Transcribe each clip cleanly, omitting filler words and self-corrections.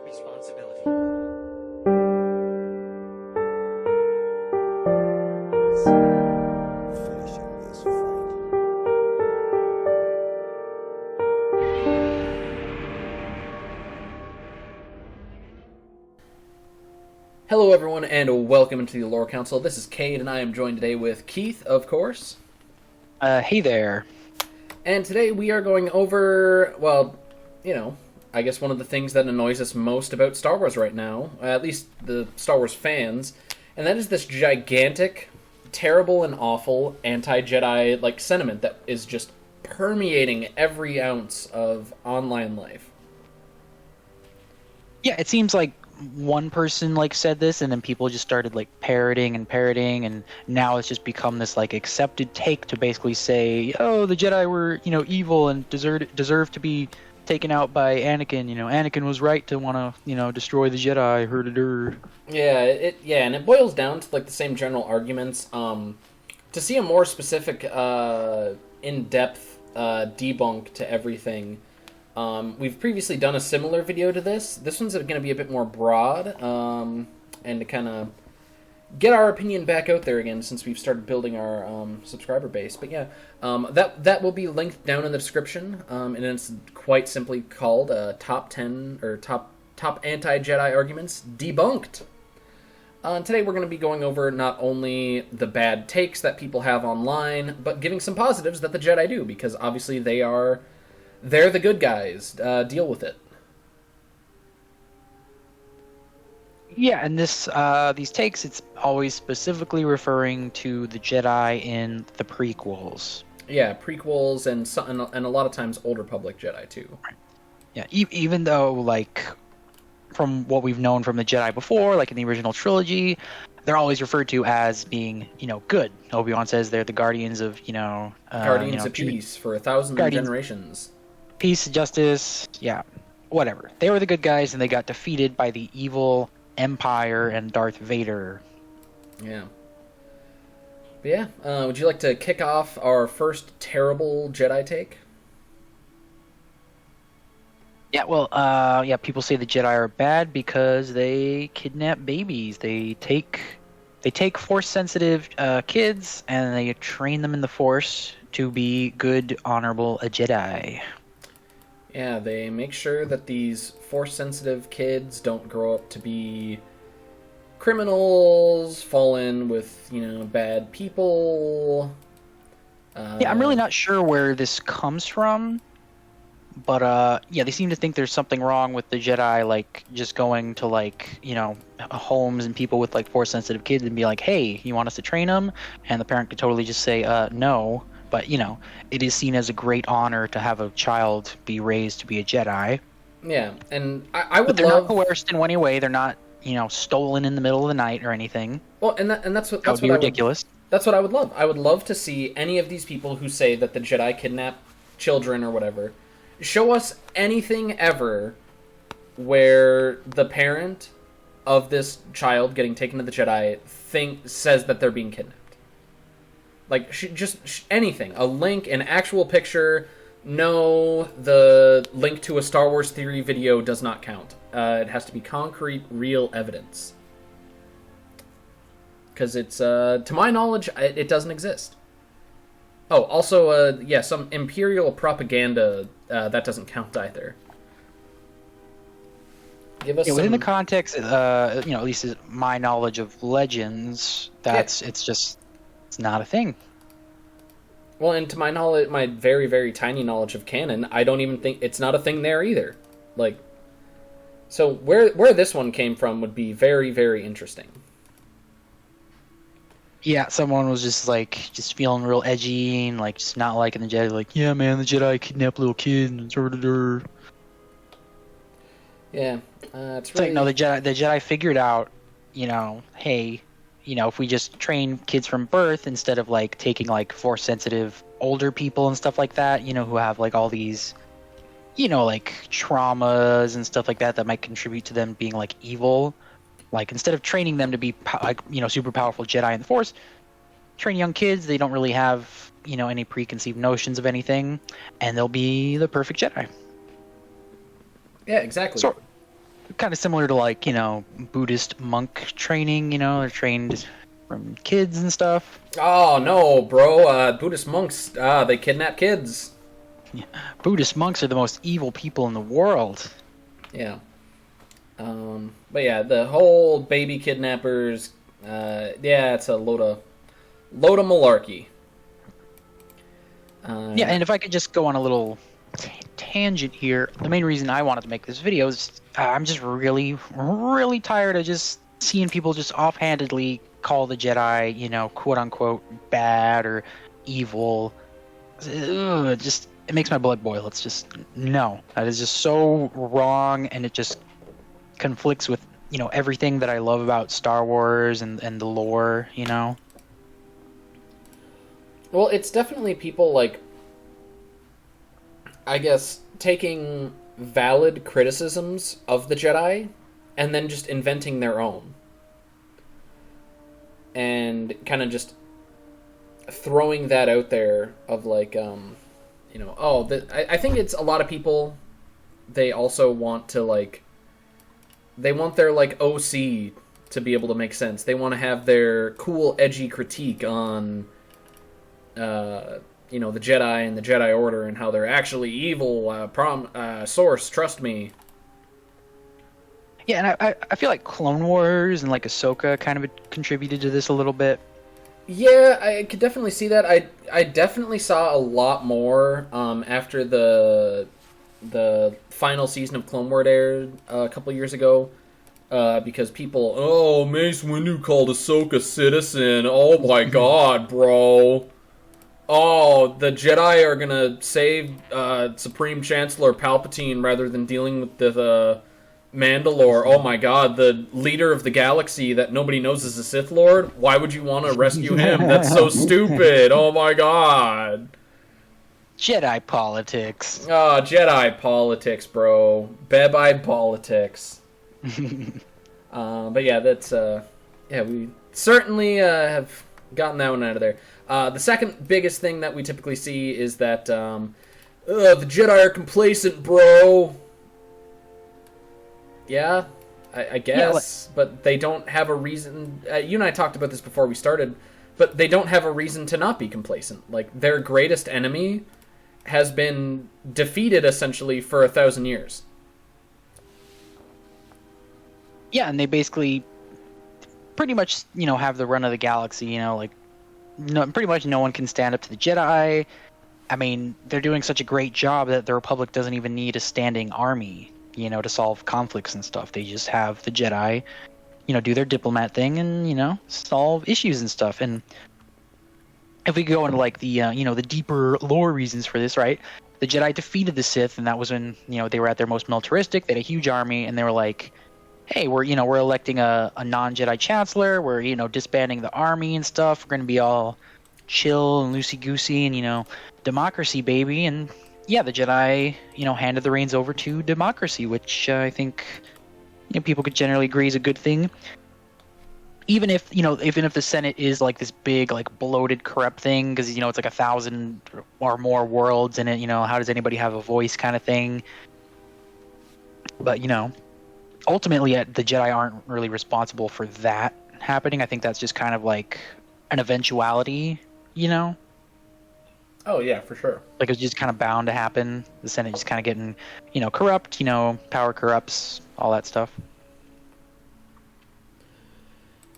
responsibility. Finishing this fight. Hello everyone and welcome to the Lore Council. This is Cade and I am joined today with Keith, of course. Hey there. And today we are going over, well, I guess one of the things that annoys us most about Star Wars right now, at least the Star Wars fans, and that is this gigantic, terrible and awful anti-Jedi sentiment that is just permeating every ounce of online life. Yeah, it seems like one person said this, and then people just started parroting, and now it's just become this accepted take to basically say, oh, the Jedi were evil and deserve to be taken out by Anakin. Anakin was right to want to destroy the Jedi. Heard. Yeah, and it boils down to the same general arguments. To see a more specific, in-depth debunk to everything. We've previously done a similar video to this. This one's going to be a bit more broad, and to kind of get our opinion back out there again since we've started building our subscriber base. But yeah, that will be linked down in the description, and it's quite simply called Top 10 or Top Anti-Jedi Arguments Debunked. Today we're going to be going over not only the bad takes that people have online, but giving some positives that the Jedi do, because obviously they're the good guys. Deal with it. Yeah, and these takes, it's always specifically referring to the Jedi in the prequels. Yeah, prequels and a lot of times Old Republic Jedi too. Right. Yeah, even though from what we've known from the Jedi before, in the original trilogy, they're always referred to as being, good. Obi-Wan says they're the guardians of, Guardians of peace for 1,000 generations. Peace, justice, yeah, whatever. They were the good guys, and they got defeated by the evil Empire and Darth Vader. Yeah. But yeah, would you like to kick off our first terrible Jedi take? Yeah, well, people say the Jedi are bad because they kidnap babies. They take Force-sensitive kids, and they train them in the Force to be good, honorable Jedi. Yeah, they make sure that these Force-sensitive kids don't grow up to be criminals, fall in with, bad people. Yeah, I'm really not sure where this comes from, but, they seem to think there's something wrong with the Jedi, just going to, homes and people with, Force-sensitive kids and be like, hey, you want us to train them? And the parent could totally just say, no. But, it is seen as a great honor to have a child be raised to be a Jedi. Yeah, and I would But they're not coerced in any way. They're not, stolen in the middle of the night or anything. Well, that's what That would be ridiculous. That's what I would love. I would love to see any of these people who say that the Jedi kidnap children or whatever. Show us anything ever where the parent of this child getting taken to the Jedi says that they're being kidnapped. Anything. A link, an actual picture. No, the link to a Star Wars theory video does not count. It has to be concrete, real evidence. Because it's, to my knowledge, it doesn't exist. Oh, also, some Imperial propaganda, that doesn't count either. Give us within the context, at least my knowledge of Legends, it's not a thing. Well, and to my knowledge, my very, very tiny knowledge of canon, I don't even think it's not a thing there either. So where this one came from would be very, very interesting. Yeah, someone was just feeling real edgy and just not liking the Jedi. Yeah, man, the Jedi kidnap little kids and Yeah, it's really... no, the Jedi figured out, hey, if we just train kids from birth instead of taking Force-sensitive older people and stuff like that, who have all these, traumas and stuff like that might contribute to them being evil. Instead of training them to be super powerful Jedi in the Force, train young kids. They don't really have any preconceived notions of anything, and they'll be the perfect Jedi. Yeah, exactly. kind of similar to like, Buddhist monk training, they're trained from kids and stuff. Oh no, bro! Buddhist monks, they kidnap kids. Yeah. Buddhist monks are the most evil people in the world. Yeah. But yeah, the whole baby kidnappers, yeah, it's a load of malarkey. Yeah, and if I could just go on a little tangent here, the main reason I wanted to make this video is I'm just really, really tired of just seeing people just offhandedly call the Jedi, quote unquote, bad or evil. Ugh, it makes my blood boil. It's just, no, that is just so wrong, and it just conflicts with, everything that I love about Star Wars and the lore, Well, it's definitely people, like, I guess, taking valid criticisms of the Jedi and then just inventing their own. And kind of just throwing that out there of, like, I think it's a lot of people, they also want to, like, they want their, like, OC to be able to make sense. They want to have their cool, edgy critique on, the Jedi and the Jedi Order and how they're actually evil. Source, trust me. Yeah, and I feel like Clone Wars and, like, Ahsoka kind of contributed to this a little bit. Yeah, I could definitely see that. I definitely saw a lot more after the final season of Clone Wars aired a couple years ago, because people, oh, Mace Windu called Ahsoka citizen. Oh my god, bro. Oh, the Jedi are gonna save Supreme Chancellor Palpatine rather than dealing with the Mandalore. Oh my god, the leader of the galaxy that nobody knows is a Sith Lord? Why would you want to rescue him? That's so stupid. Oh my god. Jedi politics. Oh, Jedi politics, bro. Bye-bye politics. But yeah, that's, we certainly have gotten that one out of there. The second biggest thing that we typically see is that, the Jedi are complacent, bro. Yeah, I guess, but they don't have a reason. You and I talked about this before we started, but they don't have a reason to not be complacent. Like, their greatest enemy has been defeated, essentially, for 1,000 years. Yeah, and they basically pretty much, have the run of the galaxy, pretty much no one can stand up to the Jedi. I mean, they're doing such a great job that the Republic doesn't even need a standing army, to solve conflicts and stuff. They just have the Jedi, do their diplomat thing and, solve issues and stuff. And if we go into, like, the, the deeper lore reasons for this, right? The Jedi defeated the Sith, and that was when, they were at their most militaristic. They had a huge army, and they were like, hey, we're electing a non-Jedi chancellor. We're, disbanding the army and stuff. We're going to be all chill and loosey-goosey and, democracy, baby. And yeah, the Jedi, handed the reins over to democracy, which I think, people could generally agree is a good thing. Even if, even if the Senate is like this big, like, bloated, corrupt thing, because, it's like 1,000 or more worlds in it, how does anybody have a voice kind of thing. But, ultimately, the Jedi aren't really responsible for that happening. I think that's just kind of like an eventuality, Oh, yeah, for sure. Like, it's just kind of bound to happen. The Senate just kind of getting, corrupt, power corrupts, all that stuff.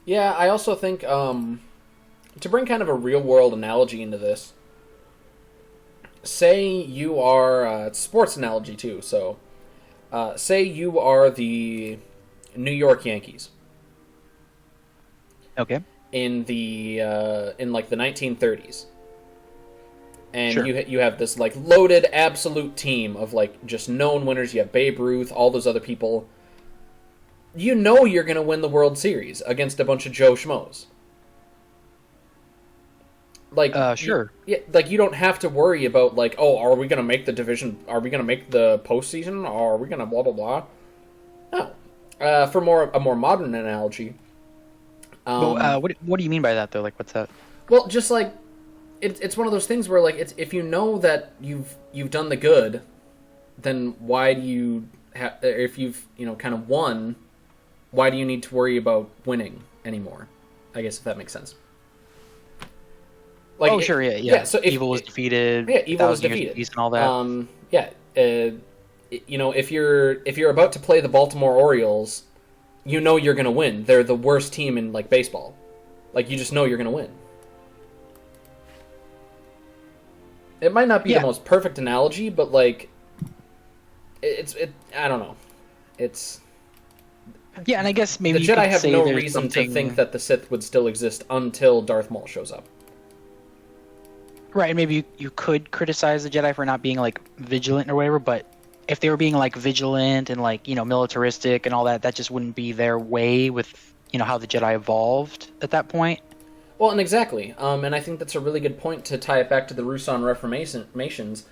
Yeah, I also think, to bring kind of a real-world analogy into this, say you are, it's a sports analogy too, so, say you are the New York Yankees. Okay. In like the 1930s. And sure. you have this, like, loaded, absolute team of, like, just known winners. You have Babe Ruth, all those other people. You know you're going to win the World Series against a bunch of Joe Schmoes. Like, sure. You don't have to worry about, like, oh, are we going to make the division? Are we going to make the postseason? Or are we going to blah, blah, blah? No. For a more modern analogy. What do you mean by that, though? Like, what's that? Well, just, like, it's one of those things where, like, if you know that you've done the good, then why do you if you've kind of won, why do you need to worry about winning anymore? I guess if that makes sense. Like, sure, yeah. So evil was defeated. Yeah, evil was defeated, and all that. If you're about to play the Baltimore Orioles, you're gonna win. They're the worst team in like baseball. Like you just know you're gonna win. It might not be the most perfect analogy, but like, I don't know. It's. Yeah, and I guess maybe the Jedi have no reason to think that the Sith would still exist until Darth Maul shows up. Right, and maybe you could criticize the Jedi for not being like vigilant or whatever, but if they were being like vigilant and like militaristic and all that, that just wouldn't be their way with how the Jedi evolved at that point. Well, and exactly, and I think that's a really good point to tie it back to the Ruusan Reformations.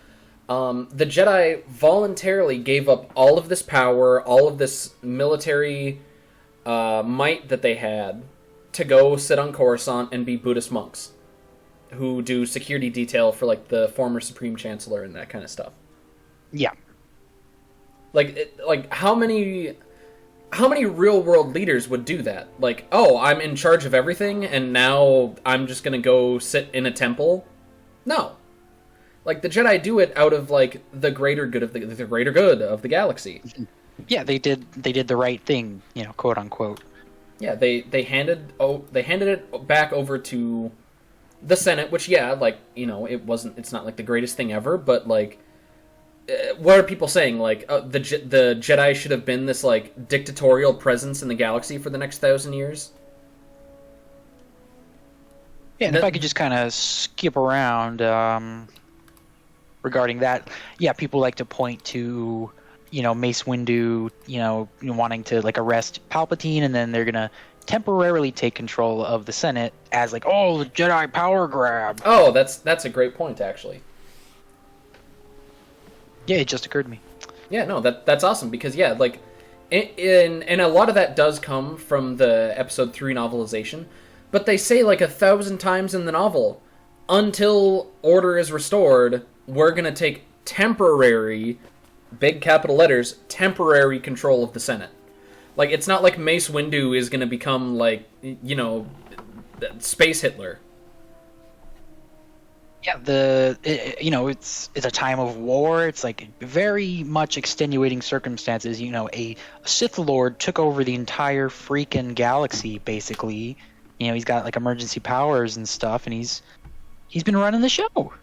The Jedi voluntarily gave up all of this power, all of this military might that they had, to go sit on Coruscant and be Buddhist monks who do security detail for like the former Supreme Chancellor and that kind of stuff. Yeah. Like how many real world leaders would do that? Like, oh, I'm in charge of everything and now I'm just going to go sit in a temple? No. Like the Jedi do it out of like the greater good of the greater good of the galaxy. Yeah, they did the right thing, quote unquote. Yeah, they handed it back over to the Senate, which it's not like the greatest thing ever, but like what are people saying? Like the Jedi should have been this like dictatorial presence in the galaxy for the next 1,000 years. Yeah, and if I could just kind of skip around regarding that, yeah, people like to point to Mace Windu, wanting to like arrest Palpatine, and then they're gonna temporarily take control of the Senate as like, oh, the Jedi power grab. Oh, that's a great point, actually. Yeah, it just occurred to me. Yeah, no, that's awesome because like, and a lot of that does come from the Episode 3 novelization, but they say like 1,000 times in the novel, until order is restored, we're gonna take temporary, big capital letters, temporary control of the Senate. Like, it's not like Mace Windu is going to become, like, Space Hitler. Yeah, it's a time of war. It's, like, very much extenuating circumstances. A Sith Lord took over the entire freaking galaxy, basically. He's got, like, emergency powers and stuff, and he's been running the show.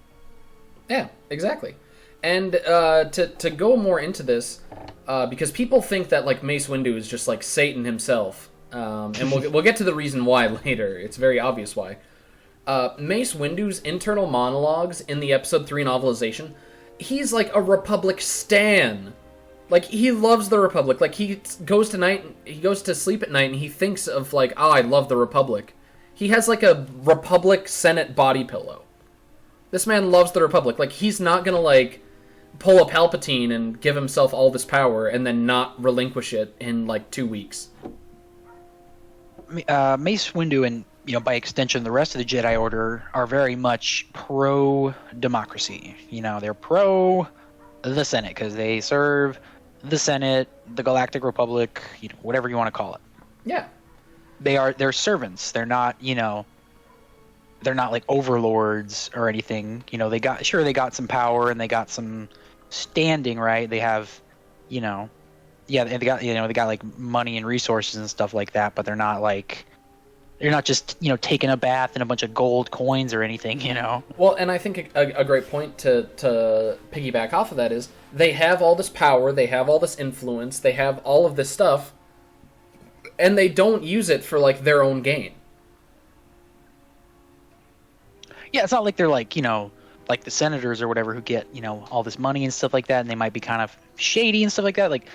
Yeah, exactly. And to go more into this, because people think that like Mace Windu is just like Satan himself, and we'll get to the reason why later. It's very obvious why. Mace Windu's internal monologues in the Episode 3 novelization, he's like a Republic stan. Like he loves the Republic. Like he goes to sleep at night and he thinks of like, oh, I love the Republic. He has like a Republic Senate body pillow. This man loves the Republic. Like he's not gonna like pull a Palpatine and give himself all this power and then not relinquish it in like 2 weeks. Mace Windu and by extension the rest of the Jedi Order are very much pro-democracy. They're pro the Senate because they serve the Senate, the Galactic Republic, whatever you want to call it. Yeah, they're servants. They're not they're not like overlords or anything. They got some power and they got some standing, right? They have, they got like money and resources and stuff like that, but they're not just, taking a bath in a bunch of gold coins or anything, Well, and I think a great point to piggyback off of that is they have all this power, they have all this influence, they have all of this stuff, and they don't use it for like their own gain. Yeah, it's not like they're like, like the senators or whatever who get, all this money and stuff like that, and they might be kind of shady and stuff like that. Like,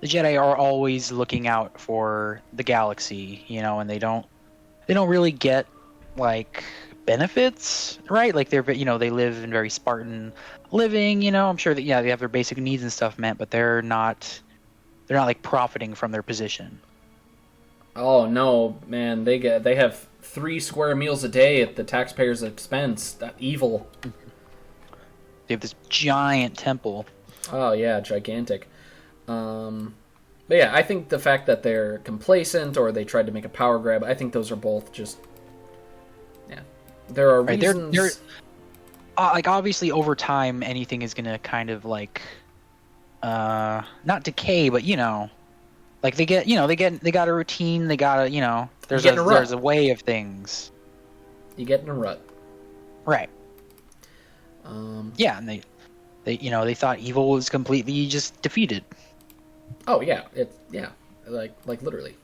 the Jedi are always looking out for the galaxy, and they don't really get, like, benefits, right? Like, they live in very Spartan living, I'm sure that, they have their basic needs and stuff met, but they're not like, profiting from their position. Oh, no, man, they have 3 square meals a day at the taxpayers' expense. That evil. They have this giant temple. Oh yeah, gigantic. But yeah, I think the fact that they're complacent or they tried to make a power grab, I think those are both just, yeah. There are Right, reasons. they're like obviously over time anything is gonna kind of like not decay, but like they got a routine, they got there's a way of things. You get in a rut. Right. Yeah, and they thought evil was completely just defeated. Oh yeah, like literally.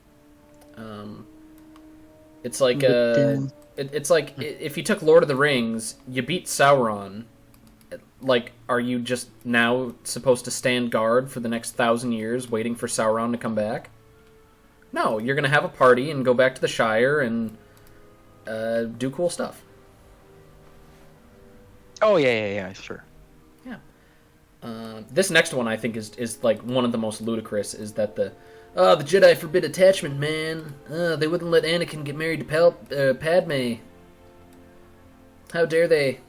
It's like it's like if you took Lord of the Rings, you beat Sauron. Like, are you just now supposed to stand guard for the next 1,000 years, waiting for Sauron to come back? No, you're gonna have a party and go back to the Shire and do cool stuff. Oh yeah, sure. Yeah. This next one I think is like one of the most ludicrous. Is that the Jedi forbid attachment, man. They wouldn't let Anakin get married to Padme. How dare they?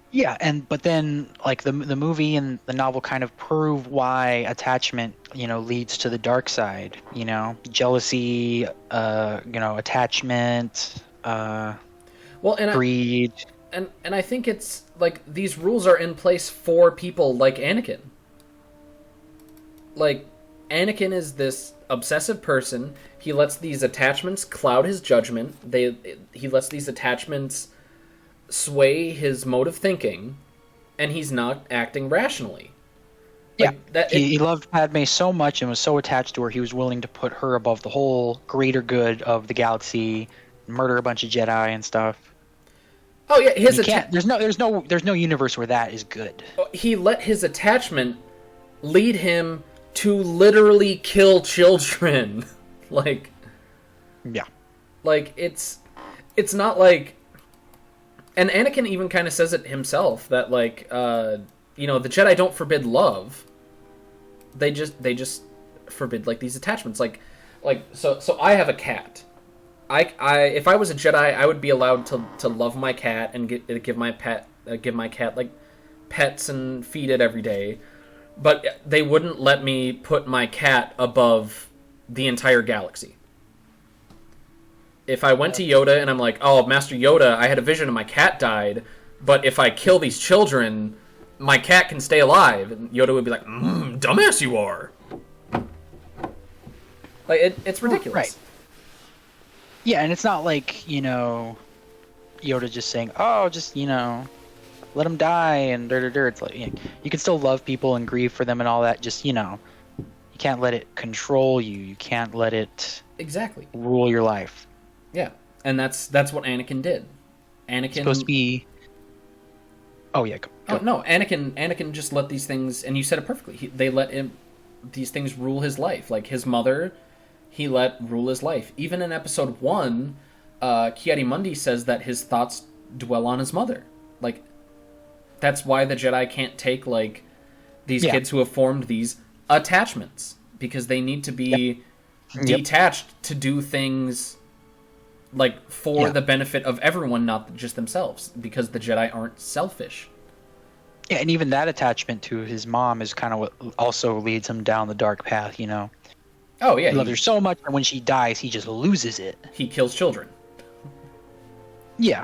Yeah, but then like the movie and the novel kind of prove why attachment, leads to the dark side. Jealousy, attachment, greed. And I think it's like these rules are in place for people like Anakin. Like, Anakin is this obsessive person. He lets these attachments cloud his judgment. He lets these attachments sway his mode of thinking, and he's not acting rationally. He loved Padme so much and was so attached to her, he was willing to put her above the whole greater good of the galaxy, murder a bunch of Jedi and stuff. Oh yeah, there's no universe where that is good. He let his attachment lead him to literally kill children. Like it's not like. And Anakin even kind of says it himself that the Jedi don't forbid love. They just forbid like these attachments. So I have a cat. If I was a Jedi, I would be allowed to love my cat and give my cat like pets and feed it every day, but they wouldn't let me put my cat above the entire galaxy. If I went to Yoda and I'm like, oh, Master Yoda, I had a vision and my cat died, but if I kill these children, my cat can stay alive. And Yoda would be like, dumbass you are. Like, it's ridiculous. Right. Yeah, and it's not like, Yoda just saying, oh, just, let them die and It's like, you can still love people and grieve for them and all that. Just, you can't let it control you. You can't let it exactly rule your life. Yeah, and that's what Anakin did. Anakin supposed to be. Oh yeah. Go. Oh no, Anakin just let these things, and you said it perfectly. They let these things rule his life. Like his mother, he let rule his life. Even in Episode 1, Ki-Adi-Mundi says that his thoughts dwell on his mother. Like, that's why the Jedi can't take like these kids who have formed these attachments, because they need to be detached to do things. Like, for the benefit of everyone, not just themselves, because the Jedi aren't selfish. Yeah, and even that attachment to his mom is kind of what also leads him down the dark path, Oh, yeah. He loves her so much, and when she dies, he just loses it. He kills children. Yeah.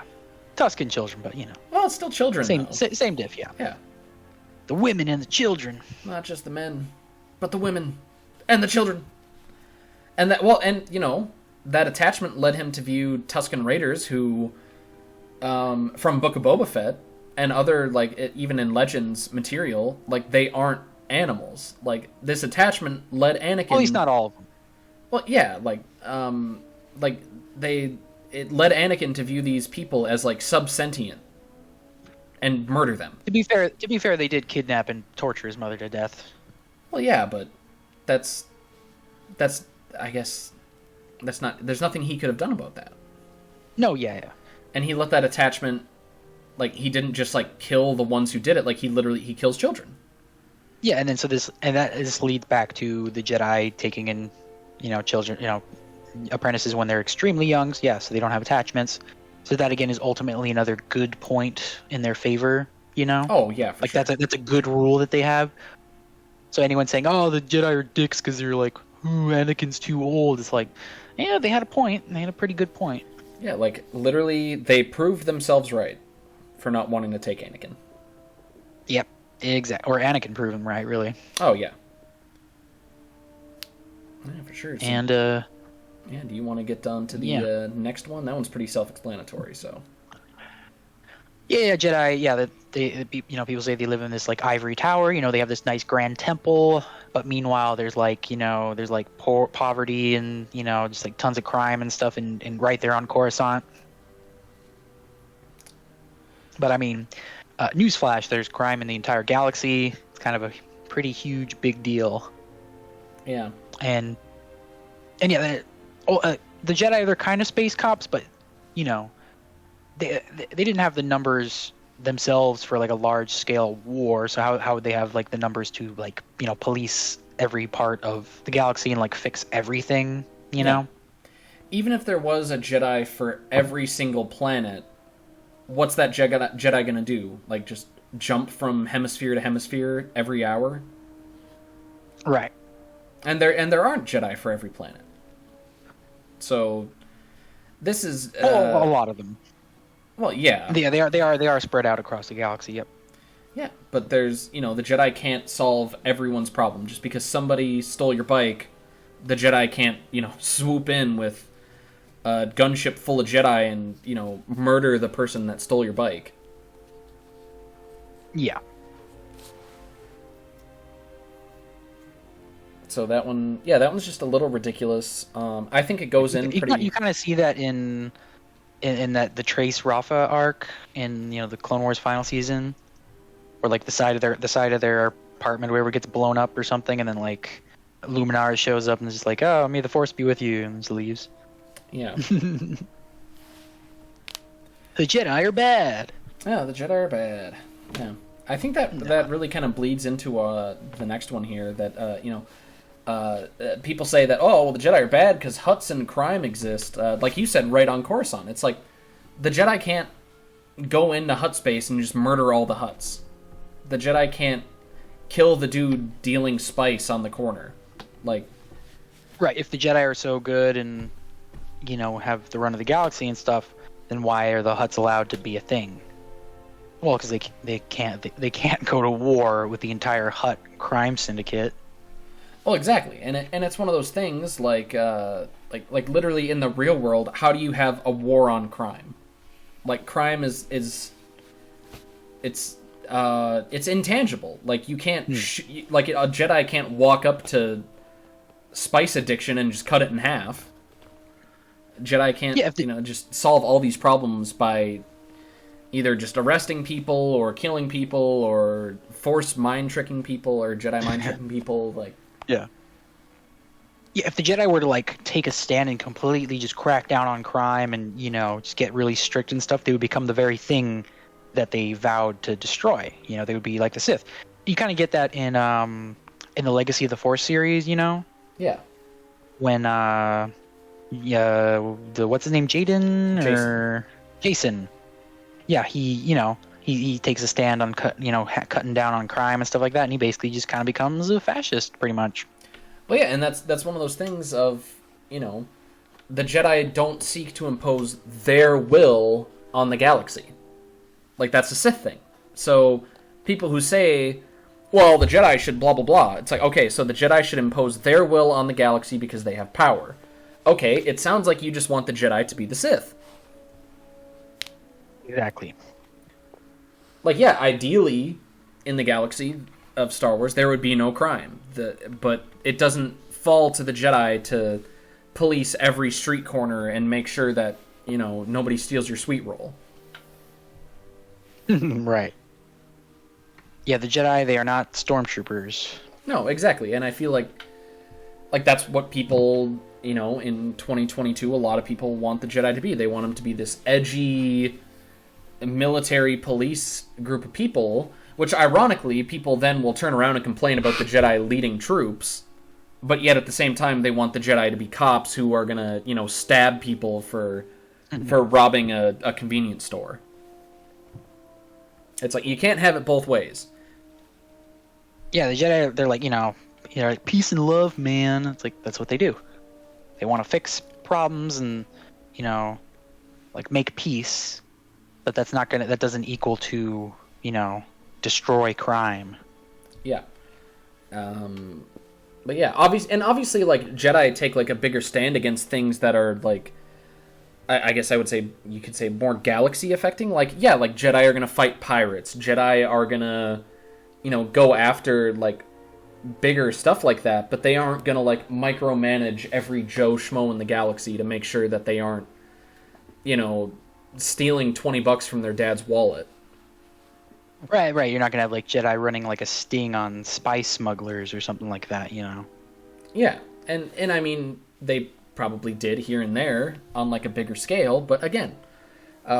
Tusken children, but, Well, it's still children, Same diff, yeah. Yeah. The women and the children. Not just the men, but the women and the children. And that attachment led him to view Tusken Raiders, who, from Book of Boba Fett and other, even in Legends material, they aren't animals. Like, this attachment led Anakin... Well, at least not all of them. Well, yeah, it led Anakin to view these people as, sub-sentient and murder them. To be fair, they did kidnap and torture his mother to death. Well, yeah, but that's I guess... There's nothing he could have done about that. No, yeah. And he let that attachment, he didn't just, kill the ones who did it. He kills children. Yeah, and then this leads back to the Jedi taking in, children, apprentices when they're extremely young. Yeah, so they don't have attachments. So that, again, is ultimately another good point in their favor, Oh, yeah, for sure. That's a good rule that they have. So anyone saying, "Oh, the Jedi are dicks because they're like, ooh, Anakin's too old," it's like, yeah, they had a point. They had a pretty good point. Yeah, like literally, they proved themselves right for not wanting to take Anakin. Yep, exactly. Or Anakin proved him right, really. Oh yeah. Yeah, for sure. So, And yeah, do you want to get on to the next one? That one's pretty self-explanatory. So. yeah, Jedi. Yeah, they people say they live in this like ivory tower. You know, they have this nice grand temple, but meanwhile, there's like poverty and just like tons of crime and stuff, and right there on Coruscant. But I mean, newsflash: there's crime in the entire galaxy. It's kind of a pretty huge, big deal. Yeah. And yeah, the Jedi, they're kind of space cops, but they didn't have the numbers themselves for like a large scale war. So how would they have like the numbers to like police every part of the galaxy and like fix everything? You know. Even if there was a Jedi for every single planet, what's that Jedi gonna do? Like just jump from hemisphere to hemisphere every hour? Right. And there aren't Jedi for every planet. So this is a lot of them. Well, yeah. Yeah, they are spread out across the galaxy. Yep. Yeah, but there's the Jedi can't solve everyone's problem. Just because somebody stole your bike, the Jedi can't swoop in with a gunship full of Jedi and murder the person that stole your bike. Yeah. So that one's just a little ridiculous. I think it goes in pretty. You kind of see that in that the Trace Rafa arc in the Clone Wars final season, or like the side of their apartment or whatever gets blown up or something, and then like Luminara shows up and is just like, "Oh, may the Force be with you," and just leaves. Yeah. The Jedi are bad. Yeah, the Jedi are bad. Yeah, I think that really kind of bleeds into the next one here. That people say that the Jedi are bad because Hutts and crime exist. Like you said, right on Coruscant. It's like the Jedi can't go into Hutt space and just murder all the Hutts. The Jedi can't kill the dude dealing spice on the corner. Like, right? If the Jedi are so good and have the run of the galaxy and stuff, then why are the Hutts allowed to be a thing? Well, because they can't go to war with the entire Hutt crime syndicate. Well, exactly, and it's one of those things like literally in the real world, how do you have a war on crime? Like crime is it's intangible. Like you can't like a Jedi can't walk up to spice addiction and just cut it in half. Jedi can't just solve all these problems by either just arresting people or killing people or force mind tricking people or Jedi mind tricking people like. Yeah. Yeah, if the Jedi were to like take a stand and completely just crack down on crime and just get really strict and stuff, they would become the very thing that they vowed to destroy. They would be like the Sith. You kind of get that in the Legacy of the Force series, Yeah. When the what's his name, Jason. Yeah, he takes a stand on cutting down on crime and stuff like that, and he basically just kind of becomes a fascist, pretty much. Well, yeah, and that's one of those things of the Jedi don't seek to impose their will on the galaxy. Like that's a Sith thing. So people who say, well, the Jedi should blah blah blah, it's like, okay, so the Jedi should impose their will on the galaxy because they have power. Okay, it sounds like you just want the Jedi to be the Sith. Exactly. Like, yeah, ideally, in the galaxy of Star Wars, there would be no crime. But it doesn't fall to the Jedi to police every street corner and make sure that, nobody steals your sweet roll. Right. Yeah, the Jedi, they are not stormtroopers. No, exactly. And I feel like that's what people, in 2022, a lot of people want the Jedi to be. They want them to be this edgy military police group of people, which ironically people then will turn around and complain about the Jedi leading troops, but yet at the same time they want the Jedi to be cops who are gonna stab people for robbing a convenience store. It's like you can't have it both ways. Yeah, the Jedi, they're like, like peace and love, man. It's like that's what they do. They want to fix problems and, you know, like make peace, but that doesn't equal to, destroy crime. Yeah. But yeah, obviously, like, Jedi take, like, a bigger stand against things that are, like, I guess you could say more galaxy affecting. Like, yeah, like, Jedi are gonna fight pirates. Jedi are gonna, go after, like, bigger stuff like that, but they aren't gonna, like, micromanage every Joe Schmo in the galaxy to make sure that they aren't, stealing $20 from their dad's wallet. Right. You're not gonna have like Jedi running like a sting on spice smugglers or something like that, Yeah, and I mean they probably did here and there on like a bigger scale, but again,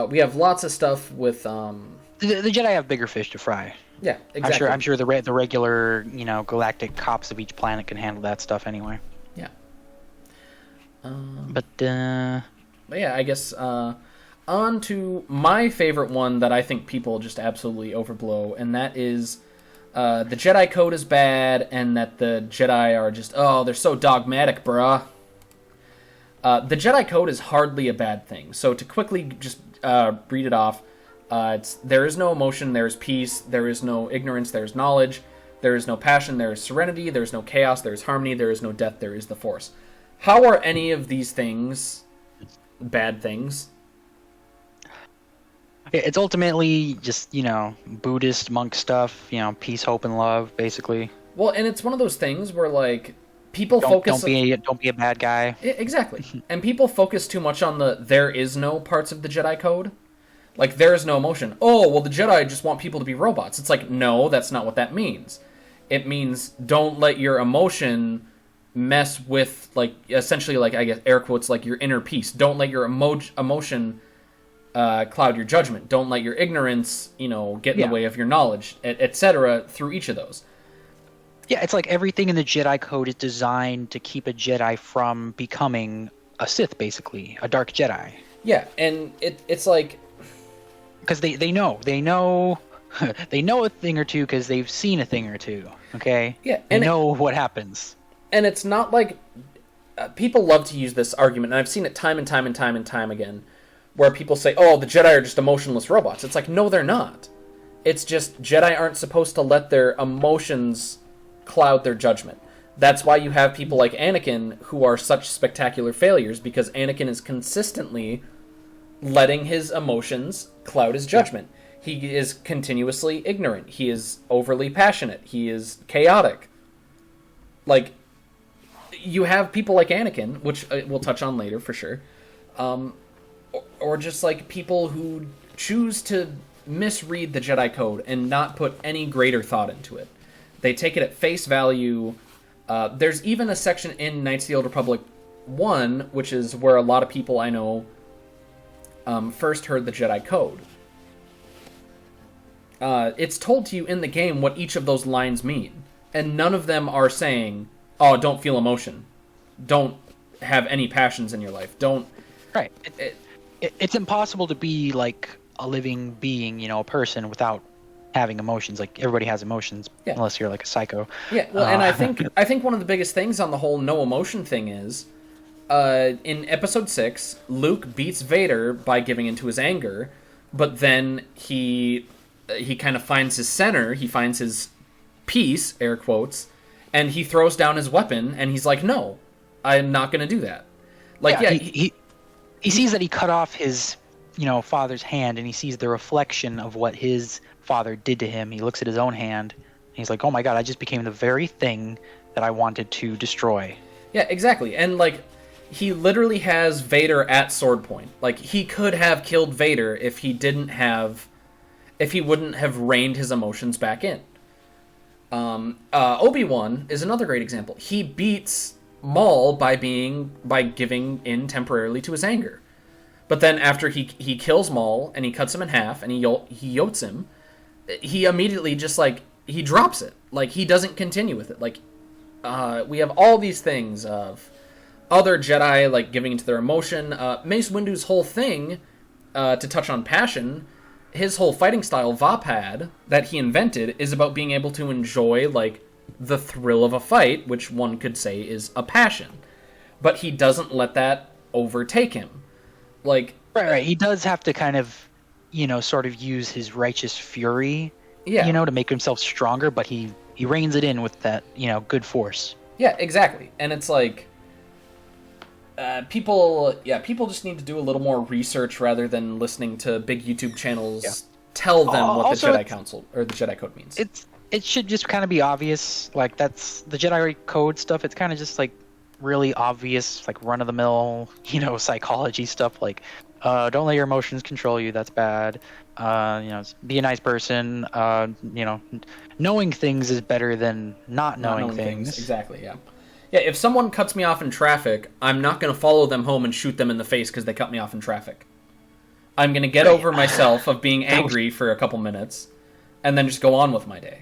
we have lots of stuff with The Jedi have bigger fish to fry. Yeah, exactly. I'm sure the regular galactic cops of each planet can handle that stuff anyway. Yeah. But yeah, I guess on to my favorite one that I think people just absolutely overblow, and that is the Jedi Code is bad, and that the Jedi are just, they're so dogmatic, bruh. The Jedi Code is hardly a bad thing. So to quickly just read it off, there is no emotion, there is peace, there is no ignorance, there is knowledge, there is no passion, there is serenity, there is no chaos, there is harmony, there is no death, there is the Force. How are any of these things bad things? It's ultimately just, Buddhist monk stuff, peace, hope, and love, basically. Well, and it's one of those things where, like, people focus... Don't be a bad guy. Exactly. And people focus too much on the there is no parts of the Jedi Code. Like, there is no emotion. Oh, well, the Jedi just want people to be robots. It's like, no, that's not what that means. It means don't let your emotion mess with, like, essentially, like, I guess, air quotes, like, your inner peace. Don't let your emotion... cloud your judgment. Don't let your ignorance, get in the way of your knowledge, etc. through each of those. Yeah, it's like everything in the Jedi Code is designed to keep a Jedi from becoming a Sith, basically, a Dark Jedi. Yeah, and it's like... Because they know they know a thing or two because they've seen a thing or two, okay? Yeah. They know what happens. And it's not like... people love to use this argument, and I've seen it time and time and time and time again, where people say, oh, the Jedi are just emotionless robots. It's like, no, they're not. It's just Jedi aren't supposed to let their emotions cloud their judgment. That's why you have people like Anakin who are such spectacular failures, because Anakin is consistently letting his emotions cloud his judgment. Yeah. He is continuously ignorant. He is overly passionate. He is chaotic. Like, you have people like Anakin, which we'll touch on later for sure, or just like people who choose to misread the Jedi Code and not put any greater thought into it. They take it at face value. There's even a section in Knights of the Old Republic 1, which is where a lot of people I know first heard the Jedi Code. It's told to you in the game what each of those lines mean, and none of them are saying, oh, don't feel emotion. Don't have any passions in your life. Don't... Right. It's impossible to be like a living being, a person without having emotions. Like everybody has emotions, yeah. Unless you're like a psycho. Yeah, well, and I think one of the biggest things on the whole no emotion thing is, in Episode 6, Luke beats Vader by giving into his anger, but then he kind of finds his center, he finds his peace, air quotes, and he throws down his weapon, and he's like, no, I'm not going to do that. Like, yeah, he sees that he cut off his, father's hand, and he sees the reflection of what his father did to him. He looks at his own hand, and he's like, oh my god, I just became the very thing that I wanted to destroy. Yeah, exactly. And, like, he literally has Vader at sword point. Like, he could have killed Vader if he wouldn't have reined his emotions back in. Obi-Wan is another great example. He beats Maul by giving in temporarily to his anger. But then after he kills Maul and he cuts him in half and he yotes him, he immediately just, like, he drops it. Like, he doesn't continue with it. Like, we have all these things of other Jedi, like, giving into their emotion. Mace Windu's whole thing, to touch on passion, his whole fighting style, Vapad, that he invented, is about being able to enjoy, like, the thrill of a fight, which one could say is a passion. But he doesn't let that overtake him. Like... Right. He does have to kind of, sort of use his righteous fury, to make himself stronger, but he reins it in with that, good force. Yeah, exactly. And it's like... people just need to do a little more research rather than listening to big YouTube channels tell them what the Jedi Council or the Jedi Code means. It should just kind of be obvious. Like, that's the Jedi Code stuff. It's kind of just like really obvious, like run of the mill, psychology stuff. Like, don't let your emotions control you. That's bad. Be a nice person. Knowing things is better than not knowing things. Exactly. Yeah. Yeah, if someone cuts me off in traffic, I'm not going to follow them home and shoot them in the face because they cut me off in traffic. I'm going to get over myself of being angry for a couple minutes, and then just go on with my day.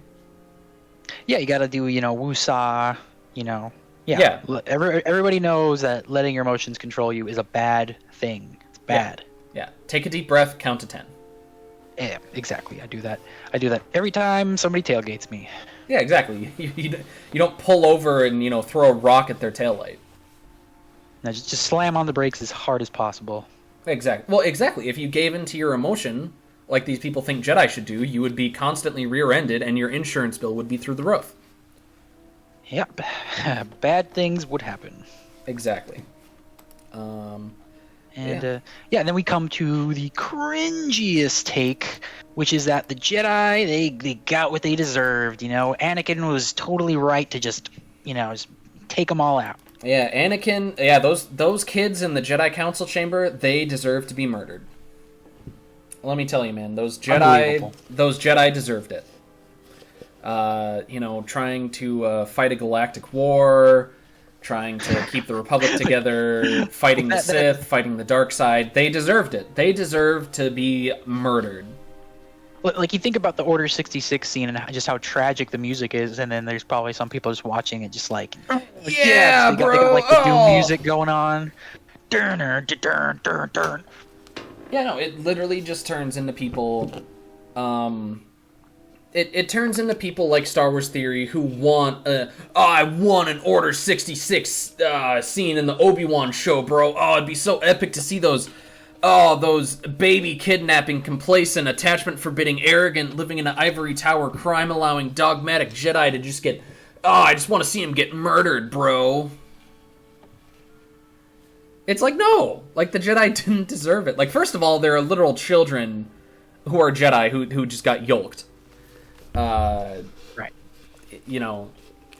Yeah, you got to do, woosah, Yeah. Everybody knows that letting your emotions control you is a bad thing. It's bad. Yeah. Take a deep breath, count to 10. Yeah, exactly. I do that every time somebody tailgates me. Yeah, exactly. You don't pull over and, throw a rock at their taillight. No, just slam on the brakes as hard as possible. Exactly. Well, exactly. If you gave in to your emotion, like these people think Jedi should do, you would be constantly rear-ended and your insurance bill would be through the roof. Yep. Bad things would happen. Exactly. And then we come to the cringiest take, which is that the Jedi, they got what they deserved, Anakin was totally right to just take them all out. Yeah, Anakin, those kids in the Jedi Council chamber, they deserve to be murdered. Let me tell you, man, those Jedi deserved it. Trying to fight a galactic war, trying to keep the Republic together, fighting the Sith, fighting the dark side. They deserved it. They deserved to be murdered. Like, you think about the Order 66 scene and just how tragic the music is, and then there's probably some people just watching it just like, yeah, bro! They got like the Doom music going on. Yeah, no, it literally just turns into people... It turns into people like Star Wars Theory who want I want an Order 66 scene in the Obi-Wan show, bro. Oh, it'd be so epic to see those baby kidnapping, complacent, attachment forbidding, arrogant, living in an ivory tower, crime allowing, dogmatic Jedi to just get... I just want to see him get murdered, bro. It's like, no. Like, the Jedi didn't deserve it. Like, first of all, there are literal children who are Jedi who just got yolked. Right.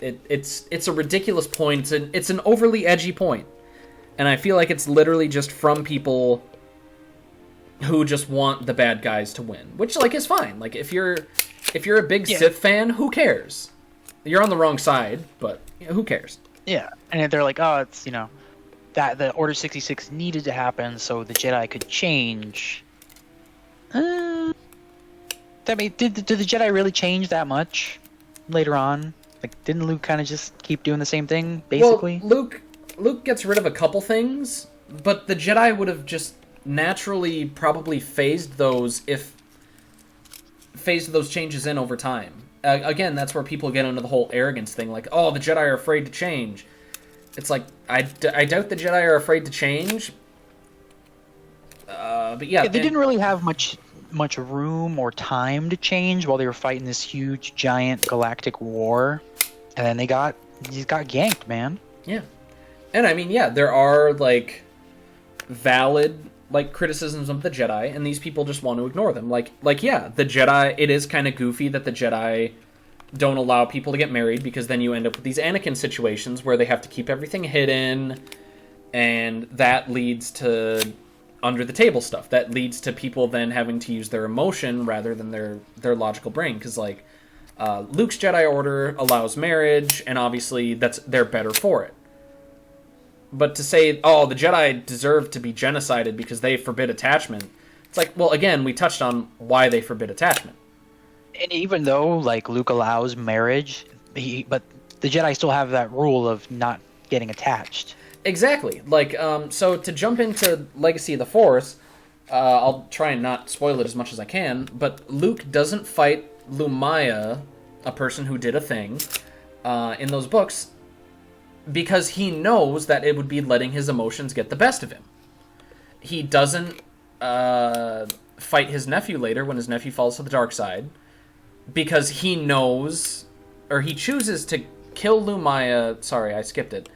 It's a ridiculous point. It's an overly edgy point, and I feel like it's literally just from people who just want the bad guys to win, which is fine. Like, if you're a big Sith fan, who cares? You're on the wrong side, but who cares? Yeah, and they're like, oh, it's that the Order 66 needed to happen so the Jedi could change. I mean, did the Jedi really change that much later on? Like, didn't Luke kind of just keep doing the same thing, basically? Well, Luke gets rid of a couple things, but the Jedi would have just naturally probably phased those changes in over time. Again, that's where people get into the whole arrogance thing, like, oh, the Jedi are afraid to change. It's like, I doubt the Jedi are afraid to change. But yeah, they didn't really have much room or time to change while they were fighting this huge, giant galactic war, and then they got ganked, man. Yeah, and I mean, there are valid criticisms of the Jedi, and these people just want to ignore them. The Jedi. It is kind of goofy that the Jedi don't allow people to get married, because then you end up with these Anakin situations where they have to keep everything hidden, and that leads to under the table stuff. That leads to people then having to use their emotion rather than their logical brain, because Luke's Jedi Order allows marriage, and obviously they're better for it. But to say, oh, the Jedi deserve to be genocided because they forbid attachment, it's like, well, again, we touched on why they forbid attachment. And even though Luke allows marriage, but the Jedi still have that rule of not getting attached. Exactly. So to jump into Legacy of the Force, I'll try and not spoil it as much as I can, but Luke doesn't fight Lumaya, a person who did a thing, in those books, because he knows that it would be letting his emotions get the best of him. He doesn't fight his nephew later when his nephew falls to the dark side, because he knows, or he chooses to kill Lumaya. Sorry, I skipped it.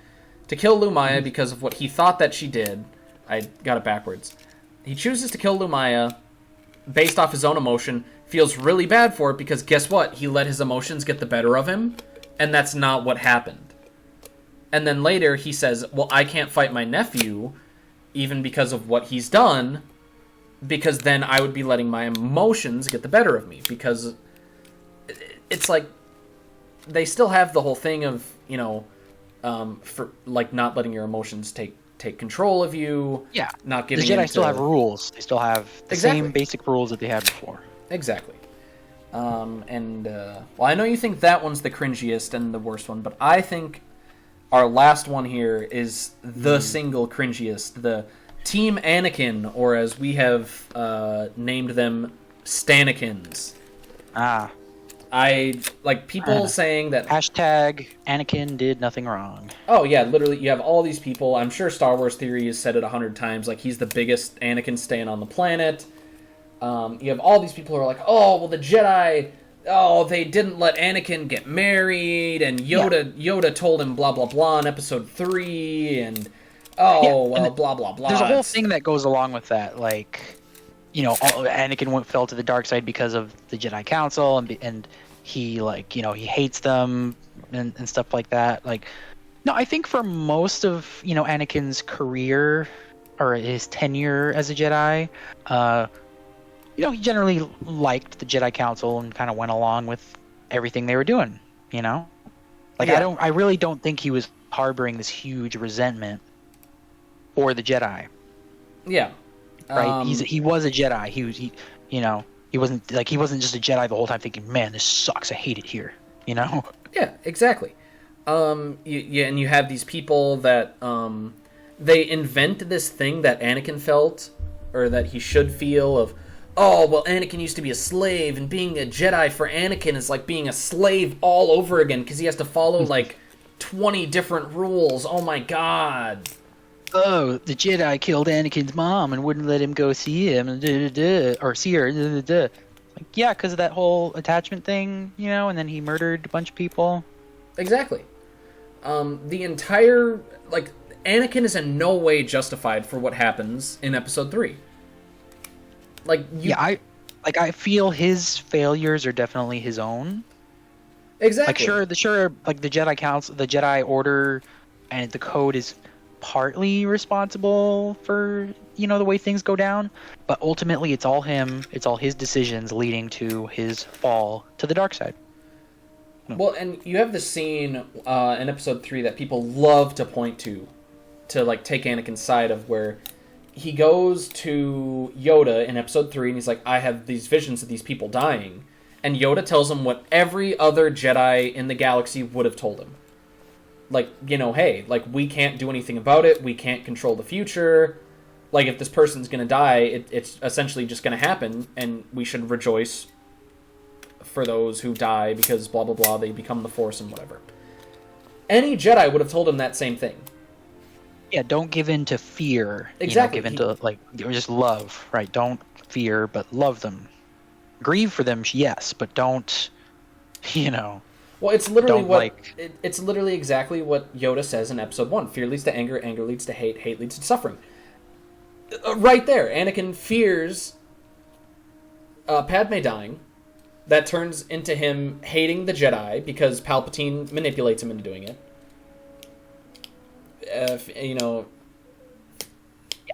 To kill Lumaya because of what he thought that she did. I got it backwards. He chooses to kill Lumaya based off his own emotion, feels really bad for it because guess what? He let his emotions get the better of him, and that's not what happened. And then later he says, well, I can't fight my nephew even because of what he's done, because then I would be letting my emotions get the better of me, because it's like they still have the whole thing of, you know, for like not letting your emotions take control of you. Yeah. Not giving the Jedi still have rules. They still have the same basic rules that they had before. Exactly. Well, I know you think that one's the cringiest and the worst one, but I think our last one here is the single cringiest. The Team Anakin, or as we have named them, Stanikins. I like people saying that hashtag Anakin did nothing wrong. Oh yeah, literally, you have all these people. I'm sure Star Wars Theory has said it 100 times. Like, he's the biggest Anakin stan on the planet. You have all these people who are like, oh, well, the Jedi, oh, they didn't let Anakin get married, and Yoda told him blah blah blah in Episode 3, and blah blah blah. There's a whole thing that goes along with that, like, you know, Anakin fell to the dark side because of the Jedi Council, and he, like, you know, he hates them and stuff like that. Like, no, I think for most of, you know, Anakin's career or his tenure as a Jedi, you know, he generally liked the Jedi Council and kind of went along with everything they were doing, you know? Like, I really don't think he was harboring this huge resentment for the Jedi. Yeah. Right? He was a Jedi. He you know, he wasn't just a Jedi the whole time thinking, man, this sucks, I hate it here, you know? Yeah, exactly. And you have these people that, they invent this thing that Anakin felt, or that he should feel of, oh, well, Anakin used to be a slave, and being a Jedi for Anakin is like being a slave all over again, because he has to follow, like, 20 different rules. Oh my god. Oh, the Jedi killed Anakin's mom and wouldn't let him go see him, or see her. Like, yeah, because of that whole attachment thing, you know, and then he murdered a bunch of people. Exactly. The entire, like, Anakin is in no way justified for what happens in Episode 3. Like, I feel his failures are definitely his own. Exactly. Like, sure, like the Jedi Council, the Jedi Order, and the Code is partly responsible for, you know, the way things go down, but ultimately it's all him. It's all his decisions leading to his fall to the dark side. Well, and you have this scene in Episode 3 that people love to point to like take Anakin's side of, where he goes to Yoda in Episode 3 and he's like, I have these visions of these people dying. And Yoda tells him what every other Jedi in the galaxy would have told him. Like, you know, hey, like, we can't do anything about it. We can't control the future. Like, if this person's going to die, it's essentially just going to happen. And we should rejoice for those who die because blah, blah, blah, they become the Force and whatever. Any Jedi would have told him that same thing. Yeah, don't give in to fear. Exactly. You know, give in to, like, just love, right? Don't fear, but love them. Grieve for them, yes, but don't, you know. Well, it's literally it's literally exactly what Yoda says in Episode 1. Fear leads to anger, anger leads to hate, hate leads to suffering. Right there, Anakin fears Padme dying. That turns into him hating the Jedi because Palpatine manipulates him into doing it. You know,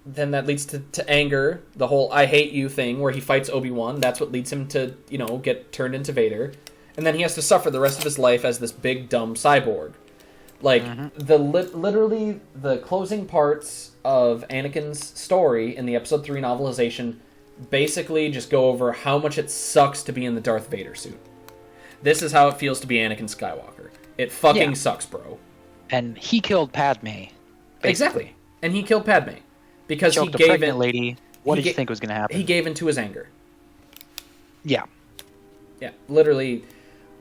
then that leads to anger, the whole I hate you thing where he fights Obi-Wan. That's what leads him to, you know, get turned into Vader. And then he has to suffer the rest of his life as this big, dumb cyborg. Like, literally, the closing parts of Anakin's story in the Episode 3 novelization basically just go over how much it sucks to be in the Darth Vader suit. This is how it feels to be Anakin Skywalker. It fucking sucks, bro. And he killed Padme. Basically. Exactly. And he killed Padme. Because Choked he gave a pregnant lady. What did you think was going to happen? He gave into his anger. Yeah. Yeah, literally.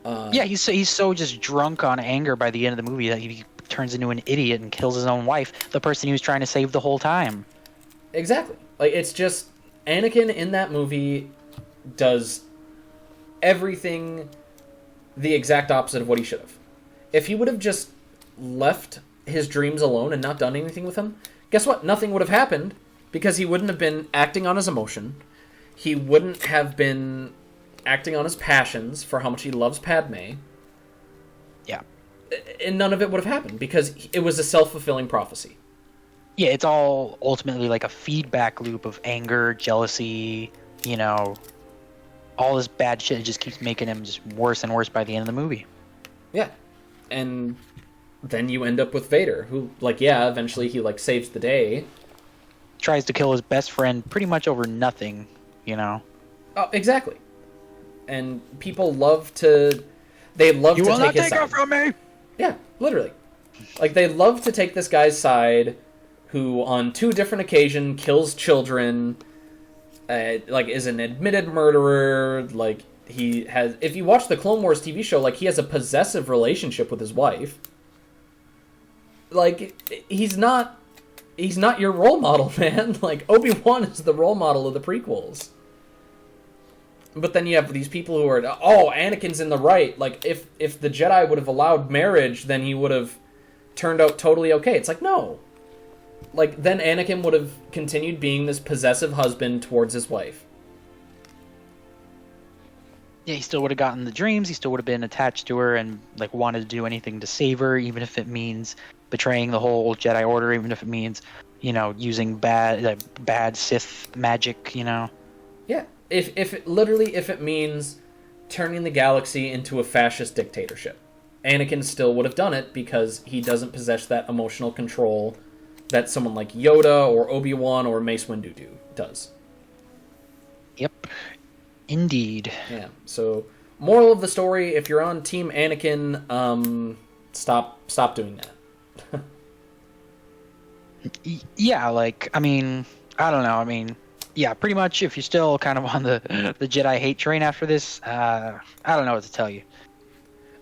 Yeah, he's so just drunk on anger by the end of the movie that he turns into an idiot and kills his own wife, the person he was trying to save the whole time. Exactly. Like, it's just Anakin in that movie does everything the exact opposite of what he should have. If he would have just left his dreams alone and not done anything with them, guess what? Nothing would have happened, because he wouldn't have been acting on his emotion. He wouldn't have been acting on his passions for how much he loves Padme. Yeah. And none of it would have happened, because it was a self-fulfilling prophecy. Yeah, it's all ultimately like a feedback loop of anger, jealousy, you know, all this bad shit. It just keeps making him just worse and worse by the end of the movie. Yeah. And then you end up with Vader, who, like, yeah, eventually he, like, saves the day. Tries to kill his best friend pretty much over nothing, you know? Oh, exactly. And people love to... They love to take his side. You will not take her from me! Yeah, literally. Like, they love to take this guy's side, who on 2 different occasions kills children, like, is an admitted murderer, like, he has... If you watch the Clone Wars TV show, like, he has a possessive relationship with his wife. Like, he's not your role model, man. Like, Obi-Wan is the role model of the prequels. But then you have these people who are, oh, Anakin's in the right. Like, if the Jedi would have allowed marriage, then he would have turned out totally okay. It's like, no. Like, then Anakin would have continued being this possessive husband towards his wife. Yeah, he still would have gotten the dreams. He still would have been attached to her and, like, wanted to do anything to save her, even if it means betraying the whole Jedi Order, even if it means, you know, using bad Sith magic, you know? Yeah. If it means turning the galaxy into a fascist dictatorship. Anakin still would have done it, because he doesn't possess that emotional control that someone like Yoda or Obi-Wan or Mace Windu does. Yep. Indeed. Yeah. So, moral of the story, if you're on Team Anakin, stop doing that. Yeah, like, I mean, I don't know, I mean... Yeah, pretty much. If you're still kind of on the Jedi hate train after this, I don't know what to tell you.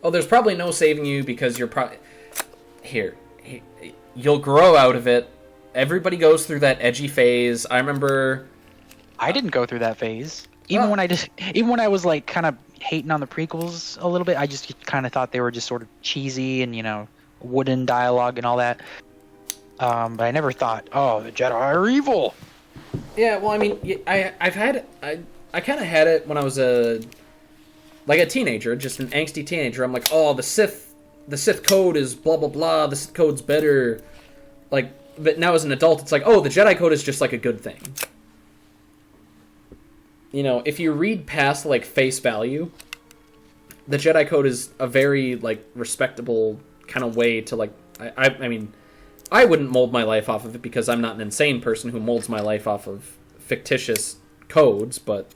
Oh, there's probably no saving you, because you're probably... Here. You'll grow out of it. Everybody goes through that edgy phase. I remember... I didn't go through that phase. Even when I was, like, kind of hating on the prequels a little bit, I just kind of thought they were just sort of cheesy and, you know, wooden dialogue and all that. But I never thought, oh, the Jedi are evil. Yeah, well, I mean, I kind of had it when I was a teenager, just an angsty teenager. I'm like, oh, the Sith Code is blah blah blah. The Sith Code's better. Like, but now as an adult, it's like, oh, the Jedi Code is just like a good thing. You know, if you read past like face value, the Jedi Code is a very like respectable kind of way to like. I mean. I wouldn't mold my life off of it, because I'm not an insane person who molds my life off of fictitious codes, but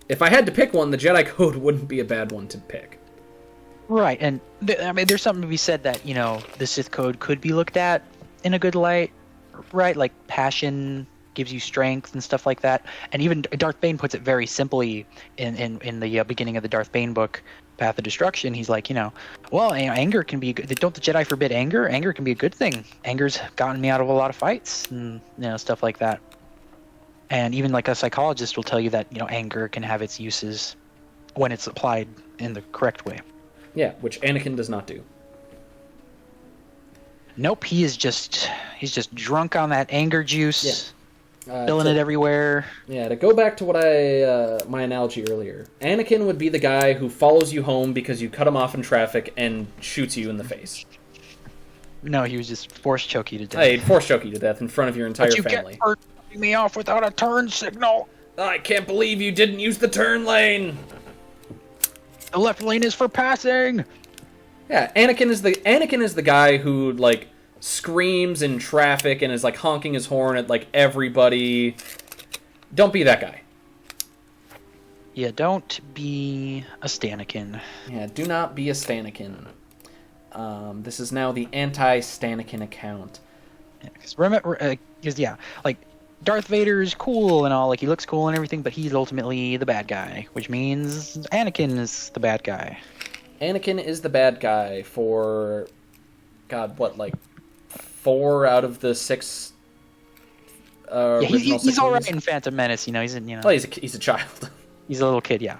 if I had to pick one, the Jedi Code wouldn't be a bad one to pick. Right, and I mean, there's something to be said that, you know, the Sith Code could be looked at in a good light, right? Like, passion gives you strength and stuff like that. And even Darth Bane puts it very simply in the beginning of the Darth Bane book, Path of Destruction. He's like, you know, well, anger can be good. Don't the Jedi forbid anger? Anger can be a good thing. Anger's gotten me out of a lot of fights and, you know, stuff like that. And even like a psychologist will tell you that, you know, anger can have its uses when it's applied in the correct way. Yeah, which Anakin does not do. Nope, he's just drunk on that anger juice. Yeah. Spilling it everywhere. Yeah, to go back to what my analogy earlier, Anakin would be the guy who follows you home because you cut him off in traffic and shoots you in the face. No, he was just force choke you to death. He'd force choke you to death in front of your entire family. But you get hurt cutting me off without a turn signal. I can't believe you didn't use the turn lane. The left lane is for passing. Yeah, Anakin is the guy who like screams in traffic and is like honking his horn at like everybody. Don't be that guy. Yeah, don't be a Stanikin. Yeah, do not be a Stanikin. This is now the anti-Stanikin account. Yeah, 'cause remember, like Darth Vader is cool and all, like he looks cool and everything, but he's ultimately the bad guy, which means Anakin is the bad guy. Anakin is the bad guy for, God, what, like 4 out of the 6 Yeah, original he's 6 all right movies? in Phantom Menace. He's in, Oh, he's a child. he's a little kid, yeah.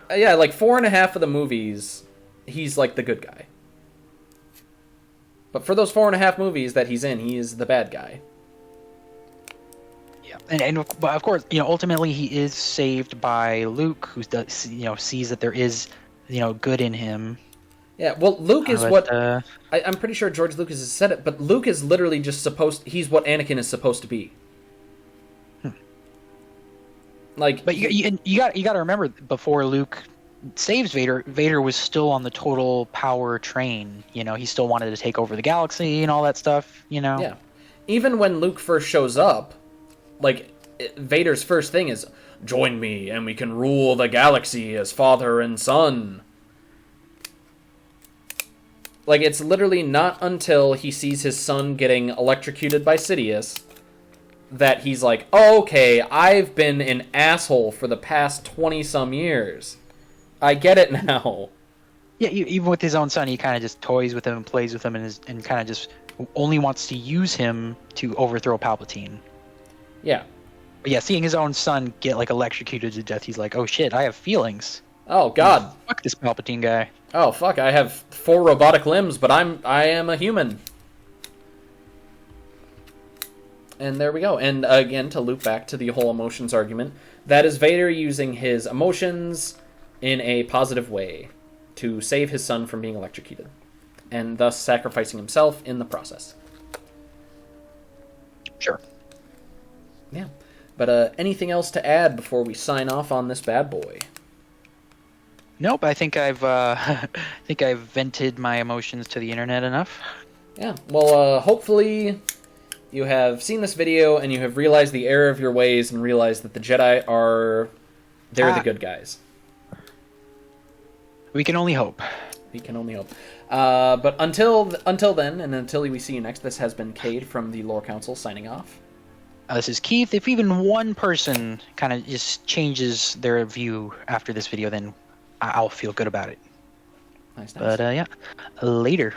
Yeah, like 4.5 of the movies, he's like the good guy. But for those 4.5 movies that he's in, he is the bad guy. Yeah, but of course, ultimately he is saved by Luke, who sees that there is, good in him. Yeah, well, Luke is but, I'm pretty sure George Lucas has said it, but Luke is literally just he's what Anakin is supposed to be. Like, but you got to remember, before Luke saves Vader, Vader was still on the total power train. He still wanted to take over the galaxy and all that stuff. Yeah, even when Luke first shows up, like Vader's first thing is, "Join me, and we can rule the galaxy as father and son." Like, it's literally not until he sees his son getting electrocuted by Sidious that he's like, oh, okay, I've been an asshole for the past 20-some years. I get it now. Yeah, even with his own son, he kind of just toys with him and plays with him and kind of just only wants to use him to overthrow Palpatine. Yeah. But yeah, seeing his own son get, like, electrocuted to death, he's like, oh shit, I have feelings. Oh, God. Fuck this Palpatine guy. Oh, fuck, I have 4 robotic limbs, but I am a human. And there we go. And again, to loop back to the whole emotions argument, that is Vader using his emotions in a positive way to save his son from being electrocuted, and thus sacrificing himself in the process. Sure. Yeah. But anything else to add before we sign off on this bad boy? Nope, I think I've vented my emotions to the internet enough. Yeah. Well, hopefully you have seen this video and you have realized the error of your ways and realized that the Jedi they're the good guys. We can only hope. We can only hope. But until then, and until we see you next, this has been Cade from the Lore Council signing off. This is Keith. If even one person kind of just changes their view after this video, then I'll feel good about it. Nice. But yeah, later.